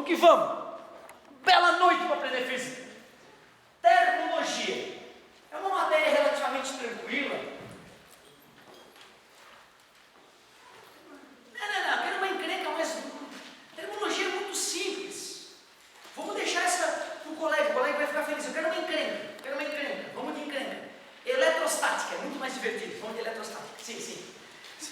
Vamos que vamos! Bela noite para aprender física. Termologia. É uma matéria relativamente tranquila. Não, quero uma encrenca, mas termologia é muito simples. Vamos deixar essa para o colega vai ficar feliz. Eu quero uma encrenca, vamos de encrenca. Eletrostática, é muito mais divertido. Vamos de eletrostática, sim.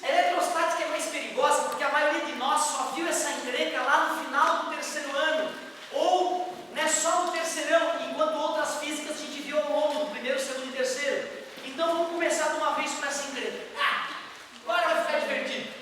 Eletrostática é mais perigosa porque a maioria de nós só viu essa encrenca lá no final do terceiro ano, ou só no terceirão, enquanto outras físicas a gente viu ao longo do primeiro, segundo e terceiro. Então vamos começar de uma vez com essa encrenca. Agora vai ficar divertido.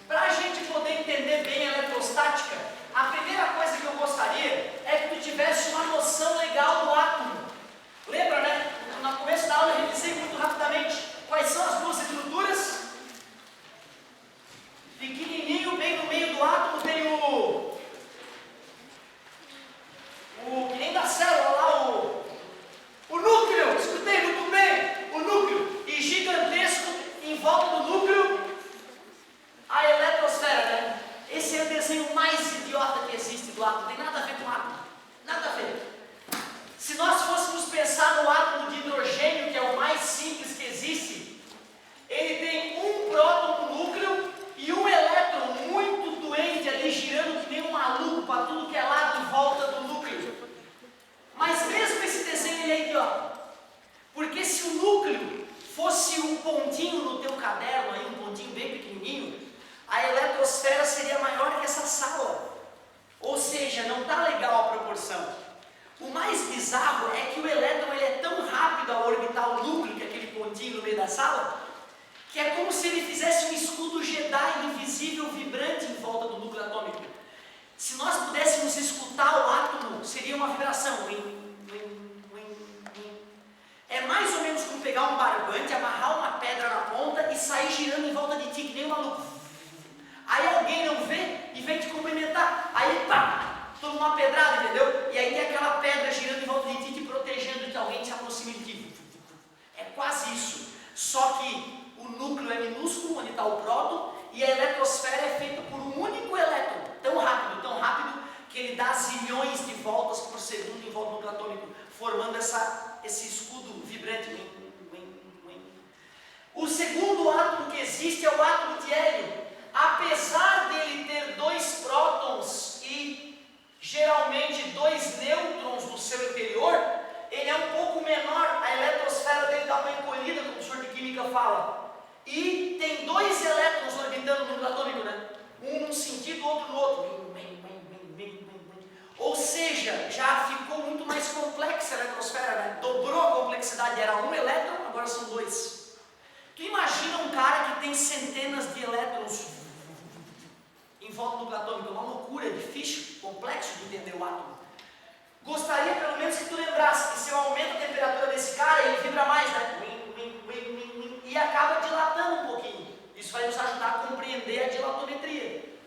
Para a gente poder entender bem a eletrostática, a primeira coisa que eu gostaria é que tu tivesse uma noção legal do átomo. Lembra, né? No começo da aula eu revisei muito rapidamente quais são as duas estruturas. Pequenininho, bem no meio do átomo tem o que nem da célula lá, o núcleo. Escutei muito bem, o núcleo. E gigantesco em volta do núcleo a eletrosfera, né? Esse é o desenho mais idiota que existe do átomo. Não tem nada a ver com átomo. Nada a ver. Se nós fôssemos pensar no átomo de hidrogênio, que é o mais simples que existe, ele tem um próton no núcleo e um elétron muito doente ali, girando que nem um maluco para tudo que é lado em volta do núcleo. Mas mesmo esse desenho ele é idiota. Porque se o núcleo fosse um pontinho no teu caderno, aí, um pontinho bem pequenininho, a eletrosfera seria maior que essa sala. Ou seja, não está legal a proporção. O mais bizarro é que o elétron ele é tão rápido ao orbitar o núcleo, que é aquele pontinho no meio da sala, que é como se ele fizesse um escudo Jedi invisível, vibrante em volta do núcleo atômico. Se nós pudéssemos escutar o átomo, seria uma vibração. É mais ou menos como pegar um barbante, amarrar uma pedra na ponta e sair girando em volta de ti, que nem um maluco. Aí alguém não vê e vem te cumprimentar. Aí pá, toma uma pedrada, entendeu? E aí tem aquela pedra girando em volta de ti, te protegendo de que alguém se aproxime de ti. É quase isso. Só que o núcleo é minúsculo, onde está o próton, e a eletrosfera é feita por um único elétron. Tão rápido, que ele dá zilhões de voltas por segundo em volta do núcleo atômico, formando esse escudo vibrante. O segundo átomo que existe é o átomo de hélio. Apesar dele ter dois prótons e geralmente dois nêutrons no seu interior, ele é um pouco menor, a eletrosfera dele dá uma encolhida, como o professor de química fala. E tem dois elétrons orbitando no núcleo atômico, né? Um num sentido, outro no outro. Ou seja, já ficou muito mais complexa a eletrosfera, né? Dobrou a complexidade, era um elétron, agora são dois. Tu imagina um cara que tem centenas de elétrons em volta do núcleo atômico, uma loucura, difícil, complexo de entender o átomo. Gostaria pelo menos que tu lembrasse que se eu aumento a temperatura desse cara, ele vibra mais, né? E acaba dilatando um pouquinho. Isso vai nos ajudar a compreender a dilatometria.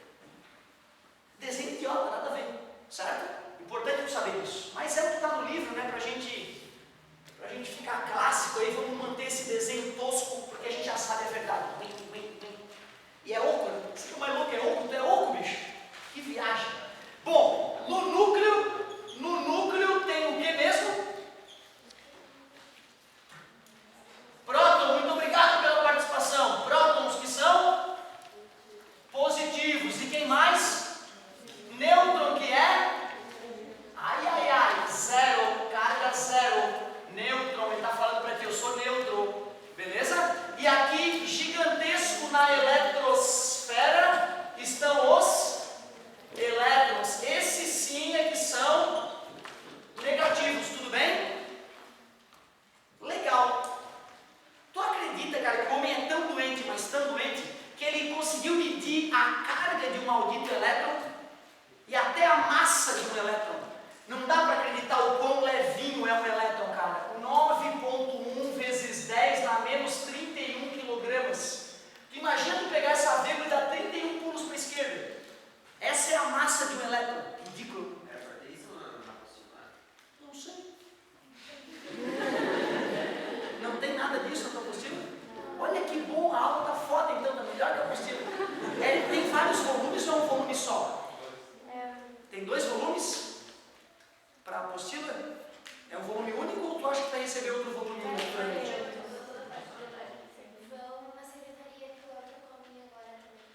Desenho idiota, nada a ver, certo? Importante tu saber isso. Mas é o que está no livro, né? Pra gente ficar clássico aí, vamos manter esse desenho tosco, porque a gente já sabe a verdade. E é oco, né? Você que é mais louco, é oco? Tu é oco, bicho? Que viagem. Bom, no núcleo tem o que mesmo? receber outro volume futuramente? Vão numa secretaria que o outro come agora também.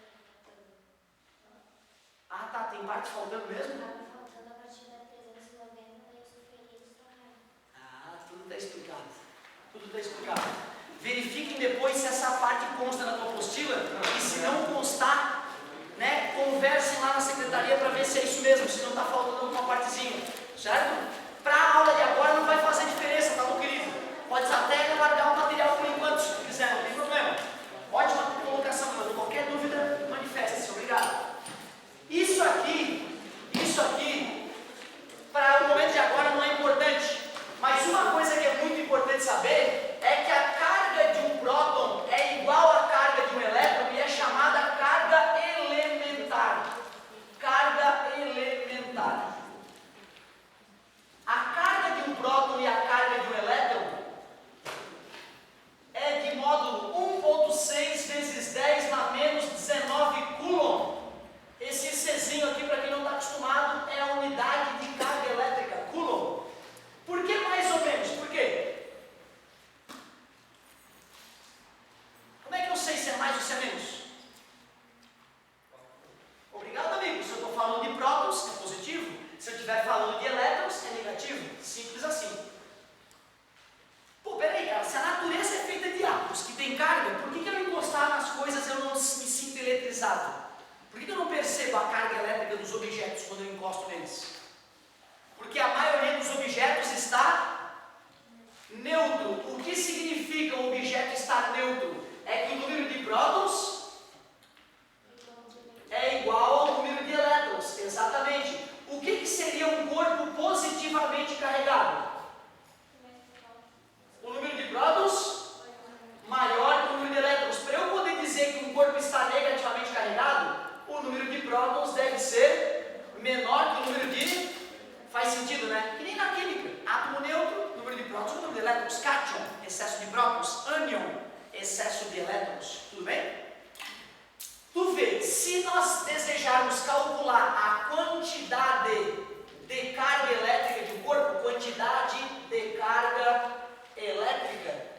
Ah, tá, tem parte faltando mesmo? Estava faltando a partir da 390, daí eu sofri isso. Ah, tudo está explicado. Tudo está explicado. Verifiquem depois se essa parte consta na tua apostila e se não constar, né, conversem lá na secretaria para ver se é isso mesmo, se não está faltando alguma partezinha, certo? Para a aula de agora não vai fazer diferença, tá bom, querido? Pode até guardar o material por enquanto, se tu quiser, não tem problema. Ótima colocação, Bruno. Qualquer dúvida, manifeste-se. Obrigado. Isso aqui, para o momento de agora não é importante, mas uma coisa que é muito importante saber é que a carga de um próton é igual à carga de um elétron e é chamada carga elementar. Carga elementar. A carga de um próton e a carga de um elétron é de módulo 1.6 vezes 10 na menos 19 coulomb. Esse Czinho aqui, para quem não está acostumado, é a unidade de carga elétrica, coulomb. Por que mais ou menos? Por quê? Como é que eu sei se é mais ou se é menos? Obrigado, amigo. Se eu estou falando de prótons, é positivo. Se eu estiver falando de elétrons, é negativo. Simples assim. Pô, peraí, cara. Se a natureza é feita de átomos que tem carga, por que eu encostar nas coisas eu não me sinto eletrizado? Por que eu não percebo a carga elétrica dos objetos quando eu encosto neles? Porque a maioria dos objetos está neutro. O que significa o objeto estar neutro? É que o número de prótons é igual ao número de elétrons. Exatamente. O que seria um corpo positivamente carregado? O número de prótons maior que o número de elétrons. Para eu poder dizer que um corpo está negativamente carregado, o número de prótons deve ser menor que o número de... Faz sentido, né? Que nem na química. Átomo neutro, número de prótons, número de elétrons. Cátion, excesso de prótons. Ânion, excesso de elétrons. Tudo bem? Tu vê, se nós desejarmos calcular a quantidade de carga elétrica de um corpo, quantidade de carga elétrica,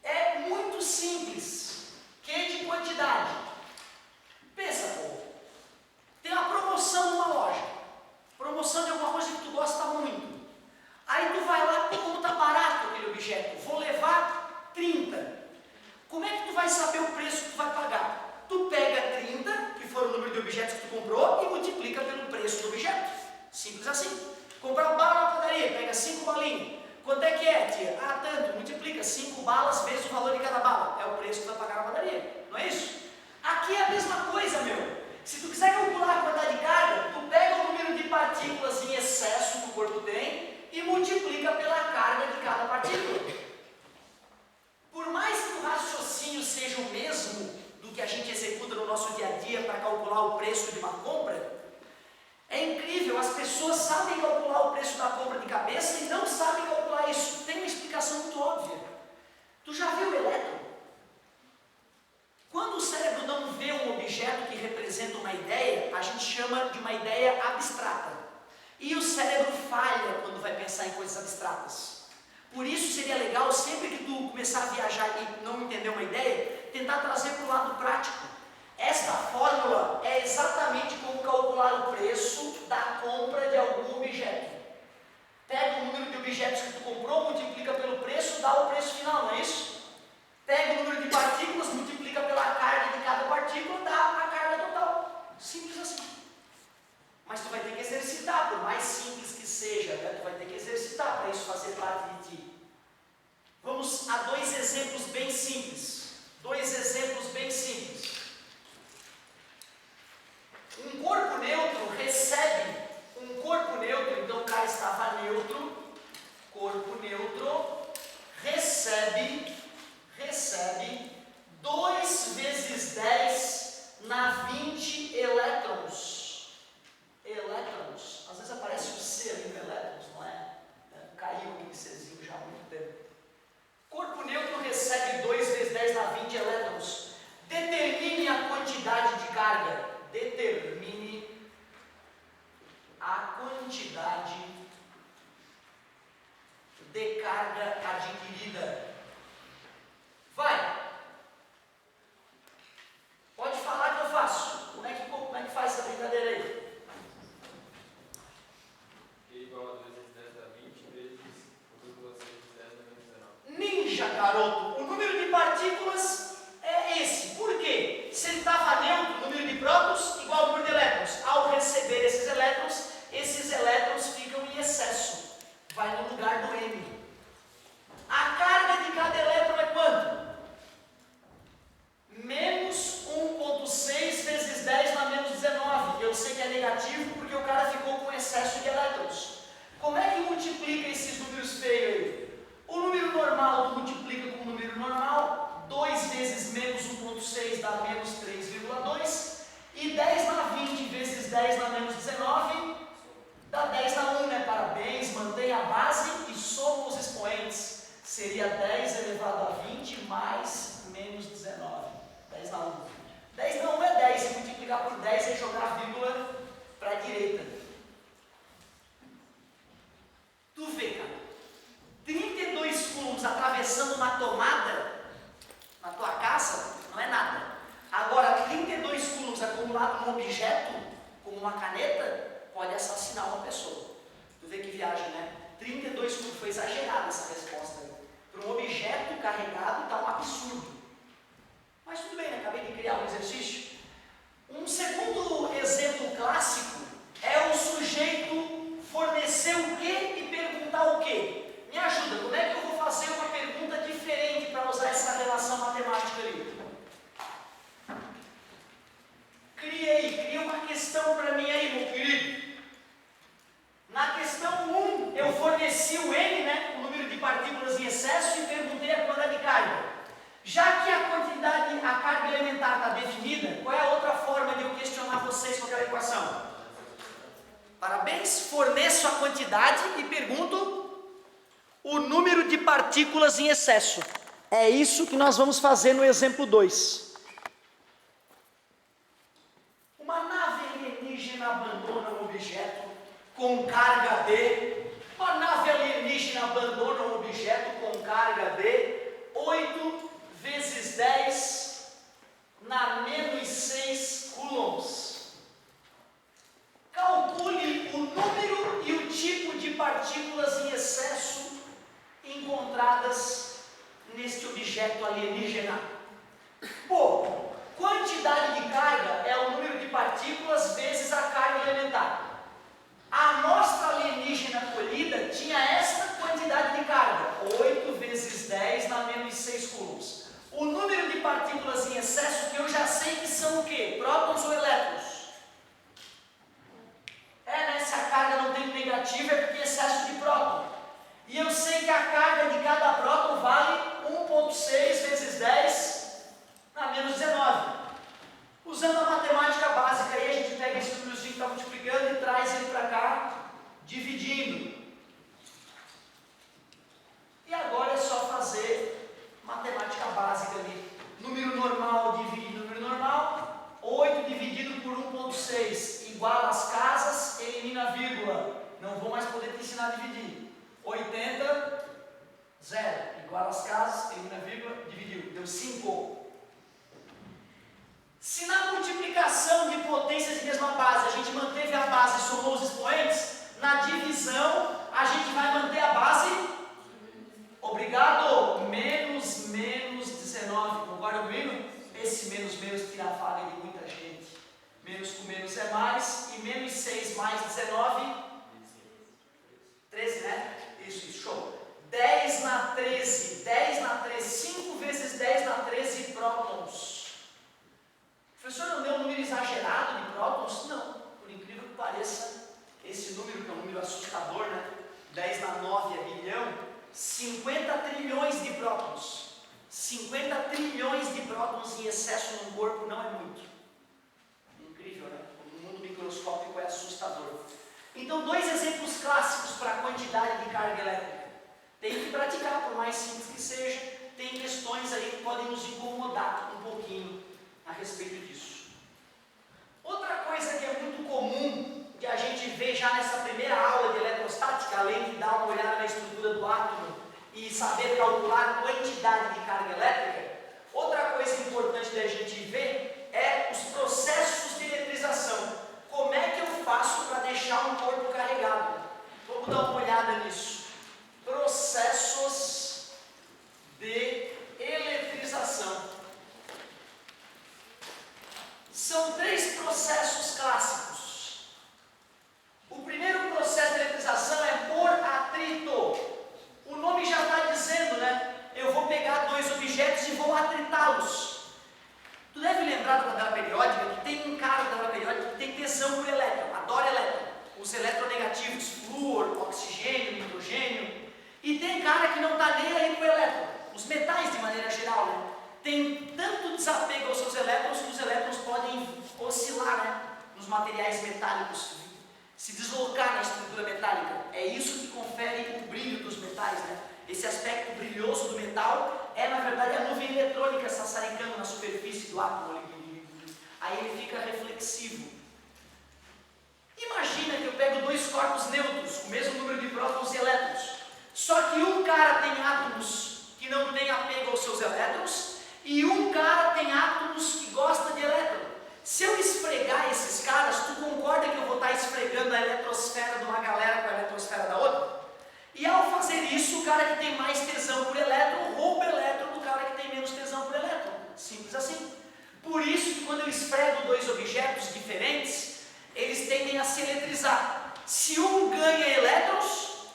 é muito simples. Que de quantidade? Pensa, pô. Tem uma promoção numa loja. Promoção de alguma coisa que tu gosta muito. Aí tu vai lá, como está barato aquele objeto, vou levar 30. Como é que tu vai saber o preço que tu vai pagar? Tu pega 30, que for o número de objetos que tu comprou, e multiplica pelo preço do objeto. Simples assim. Comprar bala na padaria, pega 5 balinhas. Quanto é que é, tia? Ah, tanto. Multiplica 5 balas vezes o valor de cada bala. É o preço que tu vai pagar na padaria. Não é isso? Aqui é a mesma coisa, meu. Se tu quiser calcular a quantidade de carga, tu pega o número de partículas em excesso que o corpo tem e multiplica pela carga de cada partícula. Por mais que o raciocínio seja o mesmo do que a gente executa no nosso dia a dia para calcular o preço de uma compra, é incrível, as pessoas sabem calcular o preço da compra de cabeça e não sabem calcular isso. Tem uma explicação muito óbvia. Tu já viu o elétron? Quando o cérebro não vê um objeto que representa uma ideia, a gente chama de uma ideia abstrata. E o cérebro falha quando vai pensar em coisas abstratas. Por isso seria legal, sempre que tu começar a viajar e não entender uma ideia, tentar trazer para o lado prático. Esta fórmula é exatamente como calcular o preço da compra de algum objeto. Pega o número de objetos que tu comprou, multiplica pelo preço, dá o preço final, não é isso? Pega o número de partículas, multiplica pela carga de cada partícula, dá a carga total. Simples assim. Mas tu vai ter que exercitar, por mais simples que seja, né? Tu vai ter que exercitar para isso fazer parte de ti. Vamos a dois exemplos bem simples. Dois exemplos bem simples. Um corpo neutro recebe, então o cara estava neutro, corpo neutro, recebe 2 vezes 10 na 20 elétrons. Elétrons. Às vezes aparece o C ali no elétrons, não é? Caiu aquele Czinho já há muito tempo. Corpo neutro recebe 2 vezes 10 na 20 elétrons. Determine garoto, o número de partículas é esse. Por quê? Se ele estava neutro, o número de prótons igual ao número de elétrons. Ao receber esses elétrons ficam em excesso. Vai no lugar do M. A carga de cada elétron é quanto? Menos 1,6 vezes 10 na menos 19. Eu sei que é negativo porque o cara ficou com excesso de elétrons. Como é que multiplica esses números feios aí? O número normal tu multiplica com o número normal. 2 vezes menos 1,6 dá menos 3,2. E 10 na 20 vezes 10 na menos 19 dá 10 na 1, né? Parabéns, mantém a base e soma os expoentes. Seria 10 elevado a 20 mais menos 19. 10 na 1. 10 na 1 é 10. Se multiplicar por 10 é jogar a vírgula para a direita. Tu vê, cara. 32 coulombs atravessando uma tomada na tua casa não é nada. Agora, 32 coulombs acumulado num objeto, como uma caneta, pode assassinar uma pessoa. Tu vê que viagem, né? 32 coulombs, foi exagerada essa resposta aí. Para um objeto carregado está um absurdo. Mas tudo bem, né? Acabei de criar um exercício. Um segundo exemplo clássico é o sujeito fornecer o quê e perguntar o quê. Me ajuda, como é que eu vou fazer uma pergunta diferente para usar essa relação matemática ali? Cria uma questão para mim aí, meu querido. Na questão 1, eu forneci o N, né, o número de partículas em excesso, e perguntei a quantidade de carga. Já que a carga elementar está definida, qual é a outra forma de eu questionar vocês com aquela equação? Parabéns, forneço a quantidade e pergunto o número de partículas em excesso. É isso que nós vamos fazer no exemplo 2. Uma nave alienígena abandona um objeto com carga de... Uma nave alienígena abandona um objeto com carga de 8 vezes 10 na menos 6 coulombs. Calcule o número e o tipo de partículas em excesso encontradas neste objeto alienígena. Pô, quantidade de carga é o número de partículas vezes a carga elementar. A amostra alienígena colhida tinha esta quantidade de carga, 8 vezes 10 na menos 6 coulombs. O número de partículas em excesso, que eu já sei que são o quê? Prótons ou elétrons? Né? Se a carga não tem negativo é porque é excesso de próton. E eu sei que a carga de cada próton vale 1,6 vezes 10 na menos 19. Usando a matemática básica aí, a gente pega esse númerozinho que está multiplicando e traz ele para cá, dividindo. E agora é só fazer matemática básica ali. Número normal dividido número normal. 8 dividido por 1,6 igual às casas, elimina a vírgula. Não vou mais poder te ensinar a dividir. 80, 0. Igual às casas, elimina a vírgula, dividiu. Deu 5. Se na multiplicação de potências de mesma base a gente manteve a base e somou os expoentes, na divisão a gente vai manter a base. Obrigado. Menos 19. Concorda comigo? Esse menos tira a vaga de muita gente. Menos com menos é mais. E menos 6 mais 19. 13, né? Isso, show. 10 na 13. 10 na 13. 5 vezes 10 na 13 prótons. O professor não deu um número exagerado de prótons? Não. Por incrível que pareça, esse número, que é um número assustador, né? 10 na 9 é bilhão. 50 trilhões de prótons. 50 trilhões de prótons em excesso num corpo não é muito. Incrível, né? O mundo microscópico é assustador. Então, 2 exemplos clássicos para a quantidade de carga elétrica. Tem que praticar, por mais simples que seja. Tem questões aí que podem nos incomodar um pouquinho a respeito disso. Outra coisa que é muito comum que a gente vê já nessa primeira aula de eletrostática, além de dar uma olhada na estrutura do átomo e saber calcular a quantidade de carga elétrica, outra coisa importante da gente ver é os processos de eletrização. Como é que eu faço para deixar um corpo carregado? Vamos dar uma olhada nisso. Processos de maneira geral, né? Tem tanto desapego aos seus elétrons que os elétrons podem oscilar, né, nos materiais metálicos, se deslocar na estrutura metálica. É isso que confere o brilho dos metais, né? Esse aspecto brilhoso do metal é, na verdade, a nuvem eletrônica sassaricando na superfície do átomo. Aí ele fica reflexivo. Imagina que eu pego dois corpos neutros, com o mesmo número de prótons e elétrons. Só que um cara tem átomos que não tem apego aos seus elétrons e um cara tem átomos que gosta de elétron. Se eu esfregar esses caras, tu concorda que eu vou estar esfregando a eletrosfera de uma galera com a eletrosfera da outra? E ao fazer isso, o cara que tem mais tesão por elétron rouba elétron do cara que tem menos tesão por elétron. Simples assim. Por isso que quando eu esfrego dois objetos diferentes, eles tendem a se eletrizar. Se um ganha elétrons,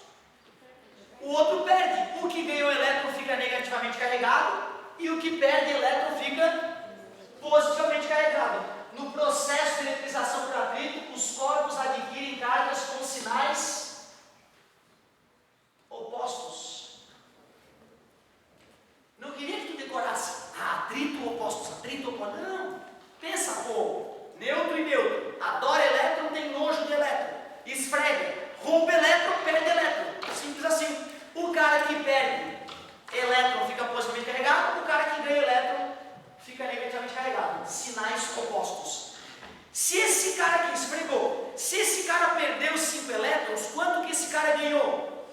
o outro perde. O que ganhou elétron fica negativamente carregado e o que perde elétron fica positivamente carregado. No processo de eletrização por atrito, os corpos adquirem cargas com sinais opostos. Não queria que tu decorasse atrito opostos, atrito oposto. Não. Pensa, pô, neutro e neutro. Adora elétron, tem nojo de elétron. Esfrega, rouba elétron, perde elétron. Simples assim. O cara que perde elétron fica positivamente carregado, o cara que ganha elétron fica negativamente carregado. Sinais opostos. Se esse cara que esfregou, se esse cara perdeu 5 elétrons, quanto que esse cara ganhou?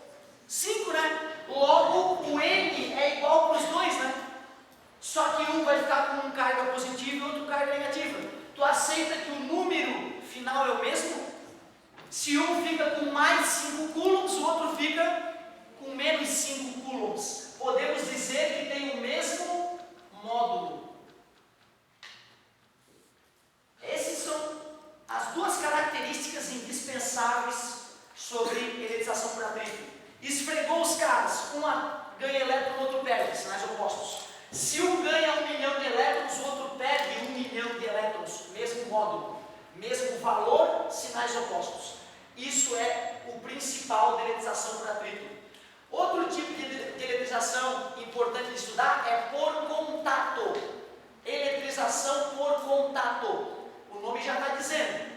5, né? Logo, o N é igual para os dois, né? Só que um vai ficar com carga positiva e outro carga negativa. Tu aceita que o número final é o mesmo? Se um fica com mais 5 coulombs, o outro fica com menos 5 coulombs. Podemos dizer que tem o mesmo módulo. Essas são as duas características indispensáveis sobre eletrização por atrito. Esfregou os caras, uma ganha elétron, o outro perde, sinais opostos. Se um ganha 1 milhão de elétrons, o outro perde 1 milhão de elétrons, mesmo módulo, mesmo valor, sinais opostos. Isso é o principal da eletrização por atrito. Outro tipo de eletrização importante de estudar é por contato. Eletrização por contato. O nome já está dizendo.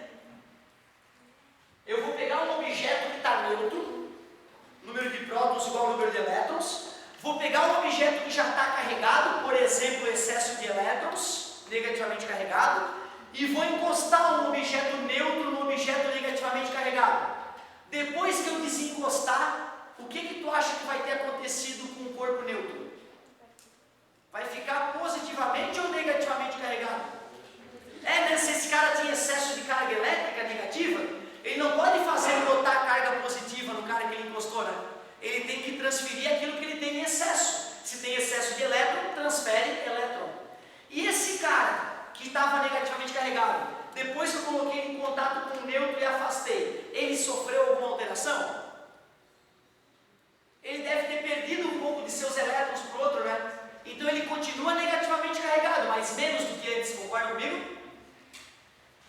Eu vou pegar um objeto que está neutro, número de prótons igual ao número de elétrons. Vou pegar um objeto que já está carregado, por exemplo, excesso de elétrons, negativamente carregado, e vou encostar um objeto neutro no objeto negativamente carregado. Depois que eu desencostar, o que tu acha que vai ter acontecido com o corpo neutro? Vai ficar positivamente ou negativamente carregado? Né? Se esse cara tinha excesso de carga elétrica negativa, ele não pode fazer brotar carga positiva no cara que ele encostou, né? Ele tem que transferir aquilo que ele tem em excesso. Se tem excesso de elétron, transfere elétron. E esse cara que estava negativamente carregado, depois que eu coloquei ele em contato com o neutro e afastei, ele sofreu alguma alteração? Ele deve ter perdido um pouco de seus elétrons para o outro, né? Então ele continua negativamente carregado, mas menos do que antes, concorda comigo?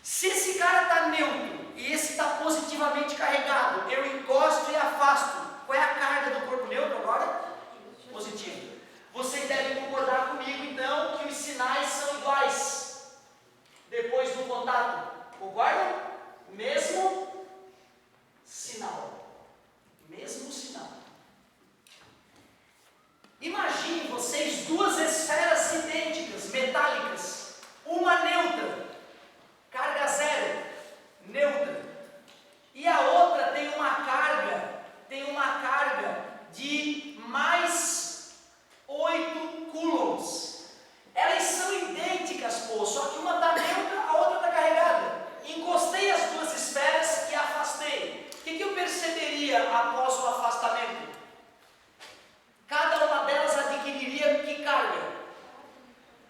Se esse cara está neutro e esse está positivamente carregado, eu encosto e afasto. Qual é a carga do corpo neutro agora? Positivo. Vocês devem concordar comigo, então, que os sinais são iguais depois do contato. Concordam? Mesmo sinal. Mesmo sinal. Imaginem vocês duas esferas idênticas, metálicas. Uma neutra, carga zero, neutra. E a outra tem uma carga de mais 8 coulombs. Elas são idênticas, pô, só que uma está neutra, a outra está carregada. Encostei as duas esferas e afastei. O que eu perceberia após o afastamento? Cada uma delas adquiriria que carga?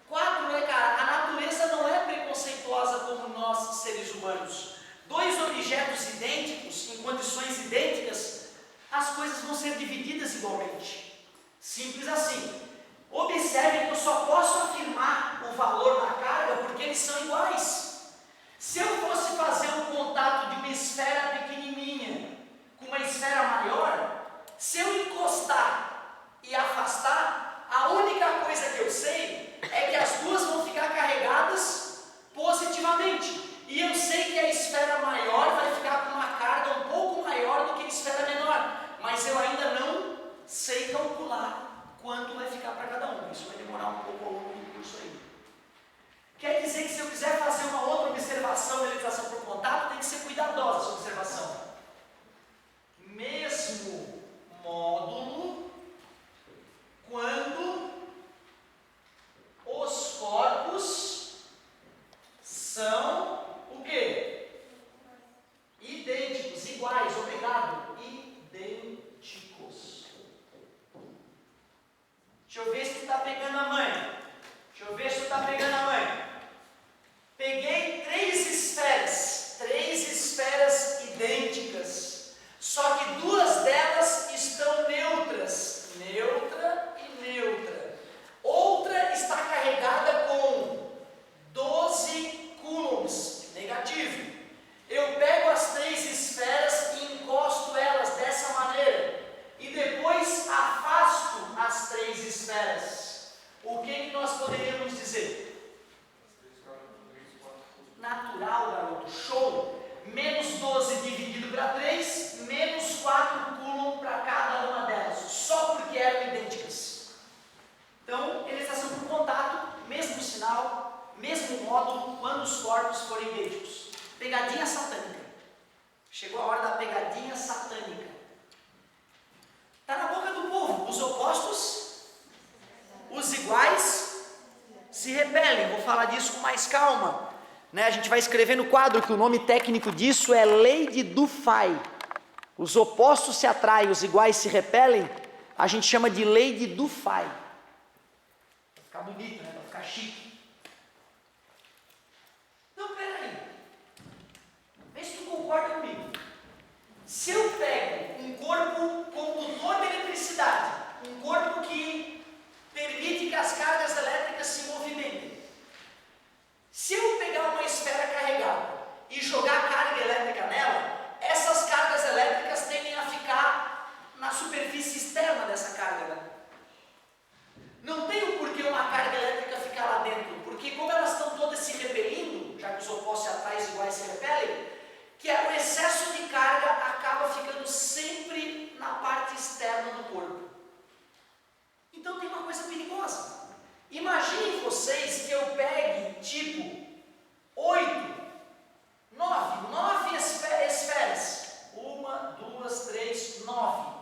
4, né, cara? A natureza não é preconceituosa como nós, seres humanos. Dois objetos idênticos, em condições idênticas, as coisas vão ser divididas igualmente. Simples assim. Observem que eu só posso afirmar o valor da carga porque eles são iguais. Se eu fosse fazer um contato de uma esfera pequenininha com uma esfera maior, se eu encostar e afastar, a única coisa falar disso com mais calma, né? A gente vai escrever no quadro que o nome técnico disso é lei de Dufay. Os opostos se atraem, os iguais se repelem. A gente chama de lei de Dufay. Para ficar bonito, né? Para ficar chique. Então, peraí. Vê se tu concorda comigo. Se eu pego um corpo condutor de eletricidade, um corpo que permite que as cargas elétricas se movimentem. Se eu pegar uma esfera carregada e jogar carga elétrica nela, essas cargas elétricas tendem a ficar na superfície externa dessa carga, né? Não tem o porquê uma carga elétrica ficar lá dentro, porque como elas estão todas se repelindo, já que os opostos se atraem, os iguais se repelem, que o excesso de carga acaba ficando sempre na parte externa do corpo. Então tem uma coisa perigosa. Imaginem vocês que eu pegue tipo 9 esferas. 1, 2, 3, 9.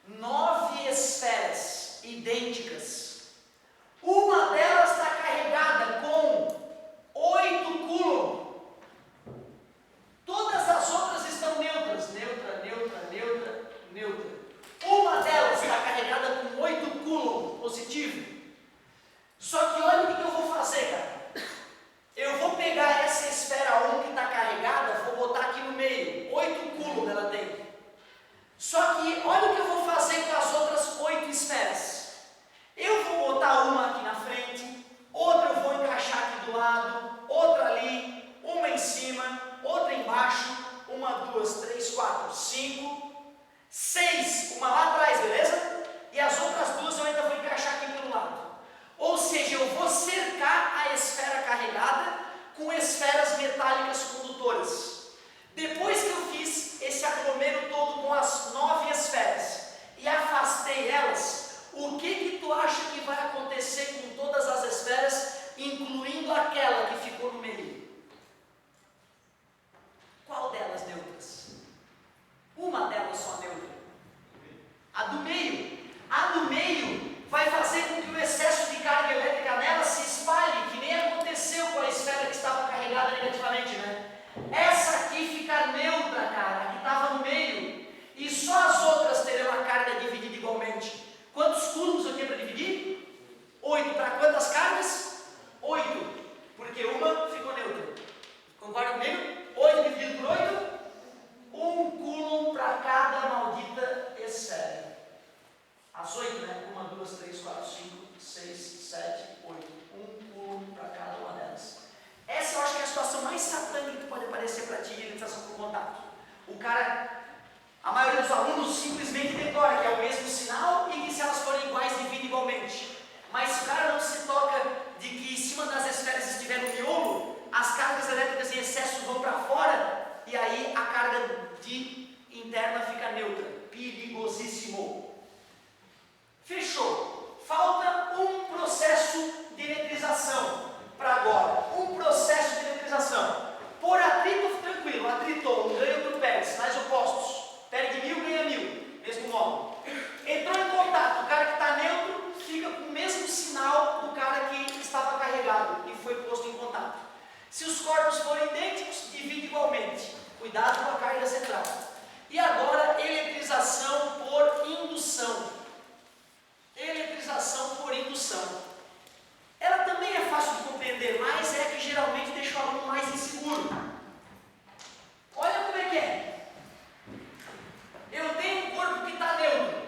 9 esferas idênticas. Uma delas está carregada com 8 coulomb. Todas as outras estão neutras. Neutra, neutra, neutra, neutra. Uma delas está carregada com 8 coulomb positivo. Só que olha o que eu vou fazer, cara. Eu vou pegar essa esfera 1 que está carregada, vou botar aqui no meio. 8 coulomb ela tem. Só que olha o que eu vou fazer com as outras 8 esferas. Eu vou botar uma aqui na frente, outra eu vou encaixar aqui do lado, outra ali, uma em cima, outra embaixo, 1, 2, 3, 4, 5, 6, uma lá atrás, beleza? E as outras duas eu ainda vou encaixar aqui pelo lado. Ou seja, eu vou cercar a esfera carregada com esferas metálicas condutoras. Depois que eu fiz esse aglomero todo com as 9 esferas e afastei elas, o que tu acha que vai acontecer com todas as esferas, incluindo aquela que ficou no meio? Qual delas neutras? Uma delas só neutra. A do meio. A do meio vai fazer com que o excesso de carga elétrica nela se espalhe, que nem aconteceu com a esfera que estava carregada negativamente, né? Essa aqui fica neutra, cara, a que estava no meio, e só as outras terão a carga dividida igualmente. Quantos coulombs eu tenho para dividir? 8. Para quantas cargas? 8. Porque uma ficou neutra. Concorda comigo? 8 dividido por 8? 1 coulomb para cada maldita esfera. As 8, né? 1, 2, 3, 4, 5, 6, 7, 8. 1 coulomb para cada uma delas. Essa eu acho que é a situação mais satânica que pode aparecer para ti em eletrização por contato. O cara, a maioria dos alunos simplesmente decora que é o mesmo sinal e que se elas forem iguais, divide igualmente. Mas se o cara não se toca de que em cima das esferas estiver no miolo, as cargas elétricas em excesso vão para fora e aí a carga interna fica neutra. Perigosíssimo. Fechou. Falta um processo de eletrização para agora. Um processo de eletrização. Por atrito, tranquilo. Atritou, um ganha, outro perde. Sinais opostos. Perde 1000, ganha 1000. Mesmo modo. Entrou em contato. O cara que está neutro fica com o mesmo sinal do cara que estava carregado e foi posto em contato. Se os corpos forem idênticos, divide igualmente. Cuidado com a carga central. E agora, eletrização por indução. Eletrização por indução. Ela também é fácil de compreender, mas é que geralmente deixa o aluno mais inseguro. Olha como é que é. Eu tenho um corpo que está neutro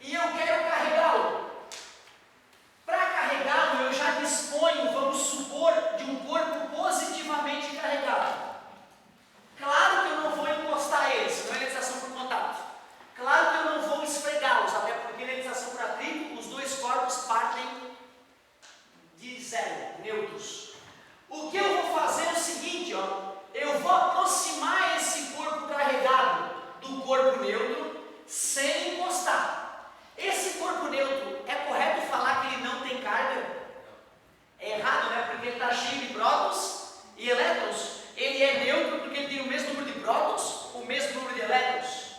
e eu quero carregá-lo. Para carregá-lo, eu já disponho, vamos supor, de um corpo positivamente carregado. Claro que eu não vou encostar eles, não é eletrização por contato. Claro que eu não vou esfregá-los, até porque eletrização por atrito, os dois corpos partem de zero, neutros. O que eu vou fazer é o seguinte, ó, eu vou aproximar esse corpo carregado do corpo neutro sem encostar. Esse corpo neutro, é correto falar que ele não tem carga? É errado, né? Porque ele está cheio de prótons e elétrons. Ele é neutro porque ele tem o mesmo número de prótons, o mesmo número de elétrons.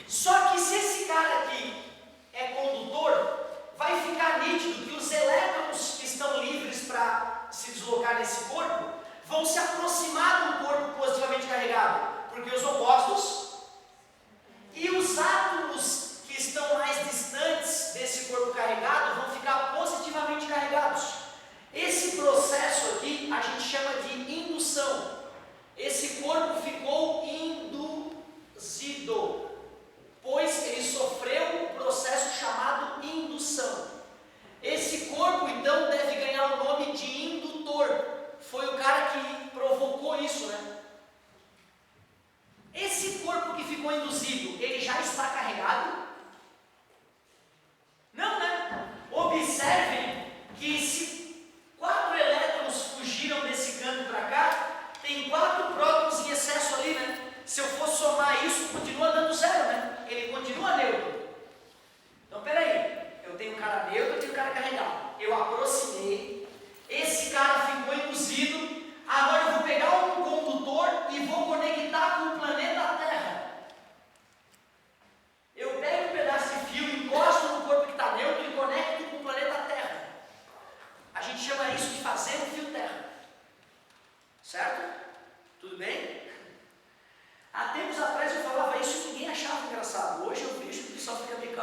Só que se esse cara aqui é condutor, vai ficar nítido que os elétrons que estão livres para se deslocar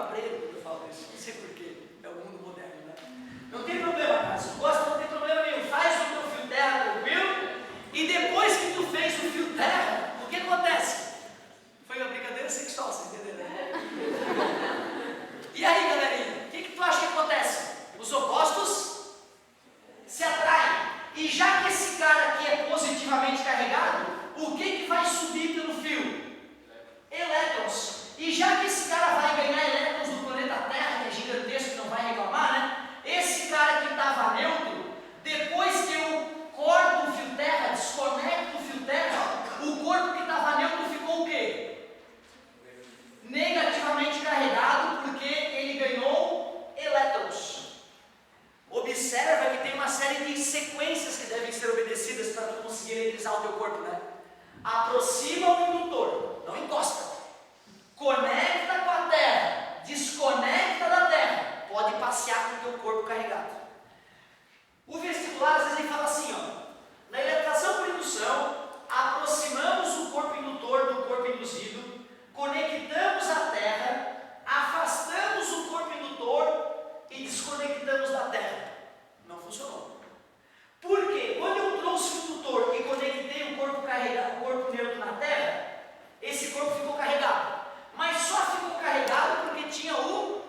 cabreiro quando eu falo isso, não sei porquê, é o mundo moderno, né? Não tem problema, cara, se tu gosta, não tem problema nenhum, faz o teu fio terra tranquilo, e depois que tu fez o fio terra, o que acontece? Foi uma brincadeira sexual, você entendeu, né? E aí, galerinha, o que tu acha que acontece? Os opostos se atraem, e já que esse cara aqui é positivamente carregado, o que vai subir pelo fio? Elétrons. E já que esse cara vai ganhar elétrons do planeta Terra, que é gigantesco, não vai reclamar, né? Esse cara que estava neutro, depois que eu corto o fio terra, desconecto o fio terra, o corpo que estava neutro ficou o quê? Negativamente carregado, porque ele ganhou elétrons. Observa que tem uma série de sequências que devem ser obedecidas para tu conseguir eletrizar o teu corpo, né? Aproxima o indutor, não encosta. Conecta com a terra, desconecta da terra, pode passear com o teu corpo carregado. O vestibular às vezes ele fala assim, ó, na eletrização por indução, aproximamos o corpo indutor do corpo induzido, conectamos a terra, afastamos o corpo indutor e desconectamos da terra. Não funcionou. Por quê? Quando eu trouxe o indutor e conectei o corpo carregado, o corpo neutro na terra, esse corpo ficou carregado. Mas só ficou carregado porque tinha o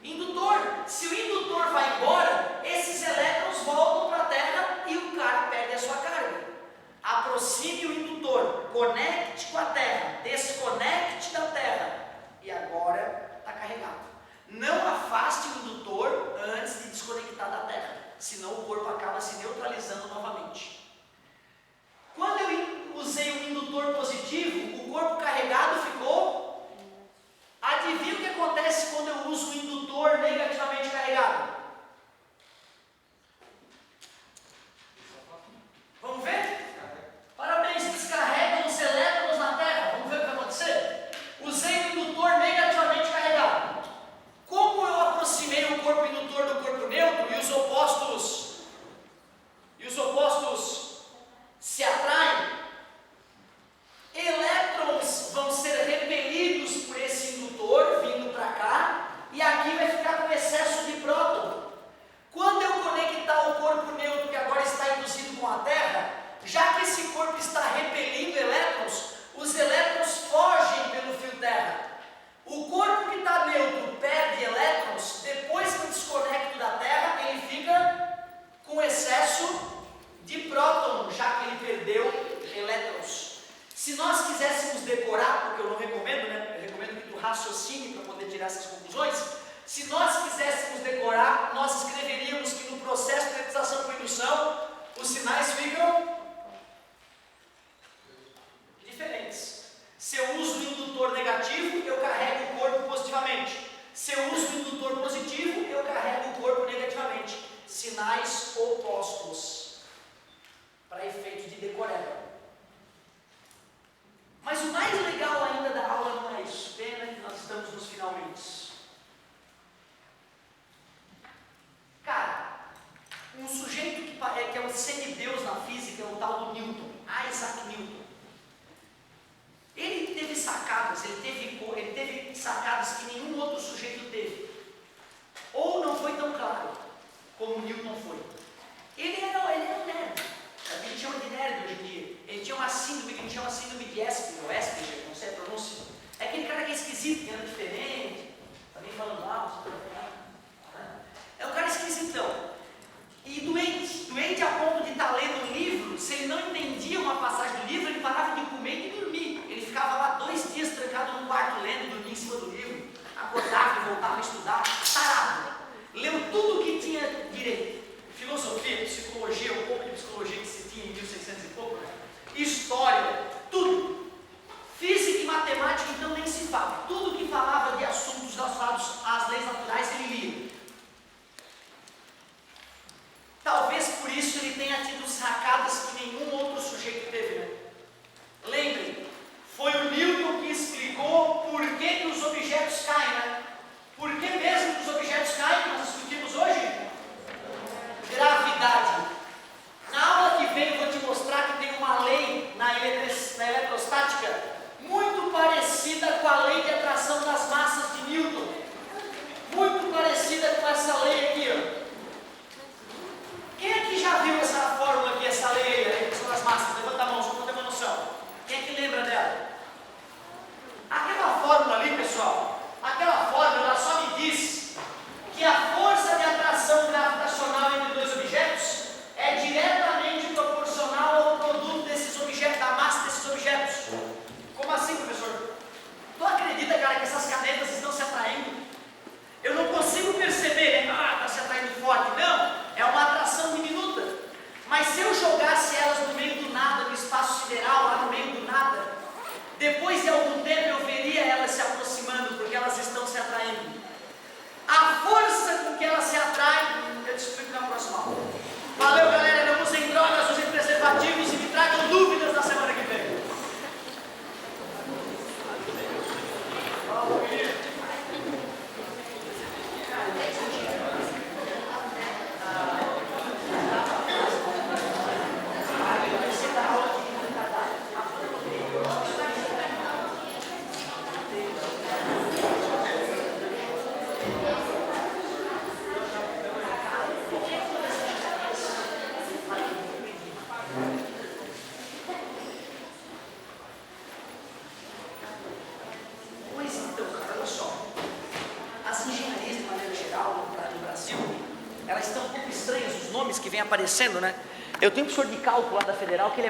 indutor. Se o indutor vai embora, esses elétrons voltam para a Terra e o cara perde a sua carga. Aproxime o indutor, conecte com a Terra, desconecte da Terra e agora está carregado. Não afaste o indutor antes de desconectar da Terra, senão o corpo acaba se neutralizando novamente. Quando eu usei o indutor positivo, o corpo carregado ficou. Adivinha o que acontece quando eu uso o indutor negativamente carregado? Vamos ver? Parabéns, descarregam os elétrons na Terra. Vamos ver o que vai acontecer? Usei o indutor negativamente carregado. Como eu aproximei o corpo indutor do corpo neutro e os opostos se atraem, elétrons vão ser repelidos por esse indutor vindo para cá e aqui vai ficar com excesso de próton. Quando eu conectar o corpo neutro que agora está induzido com a Terra, já que esse corpo está repelindo elétrons, os elétrons fogem pelo fio terra. O corpo que está neutro perde elétrons, depois que eu desconecto da Terra, ele fica com excesso de próton, já que ele perdeu elétrons. Se nós quiséssemos decorar, porque eu não recomendo, né? Eu recomendo que tu raciocine para poder tirar essas conclusões. Se nós quiséssemos decorar, nós escreveríamos que no processo de eletrização por indução, os sinais ficam diferentes. Se eu uso o indutor negativo, eu carrego o corpo positivamente. Se eu uso o indutor positivo, eu carrego o corpo negativamente. Sinais opostos, para efeito de decoreba. Mas o mais legal ainda da aula não é isso. Pena que nós estamos nos finalmente. Cara, um sujeito que é um semideus na física é o tal do Newton, Isaac Newton. Ele teve sacadas, ele teve sacadas que nenhum outro sujeito teve. Ou não foi tão claro como Newton foi. Ele era um nerd. A gente chama de nerd hoje em dia. Ele tinha uma síndrome que a gente chama síndrome de Asperger, não sei a pronúncia. É aquele cara que é esquisito, que anda diferente, tá bem falando alto, é um cara esquisitão. E doente a ponto de estar lendo um livro, se ele não entendia uma passagem do livro, ele parava de comer e de dormir. Ele ficava lá 2 dias trancado no quarto lendo, dormia em cima do livro, acordava e voltava a estudar, tarado. Leu tudo o que tinha direito. Filosofia, psicologia, um pouco de psicologia que se tinha em 1600 e pouco, né? História, tudo. Física e matemática, então, nem se fala. Tudo que falava de assuntos relacionados às leis naturais, ele lia. Talvez por isso ele tenha tido sacadas que nenhum outro sujeito teve, né? Lembrem, foi o Newton que explicou por que os objetos caem, né? Por que mesmo nomes que vem aparecendo, né? Eu tenho um professor de cálculo lá da Federal que ele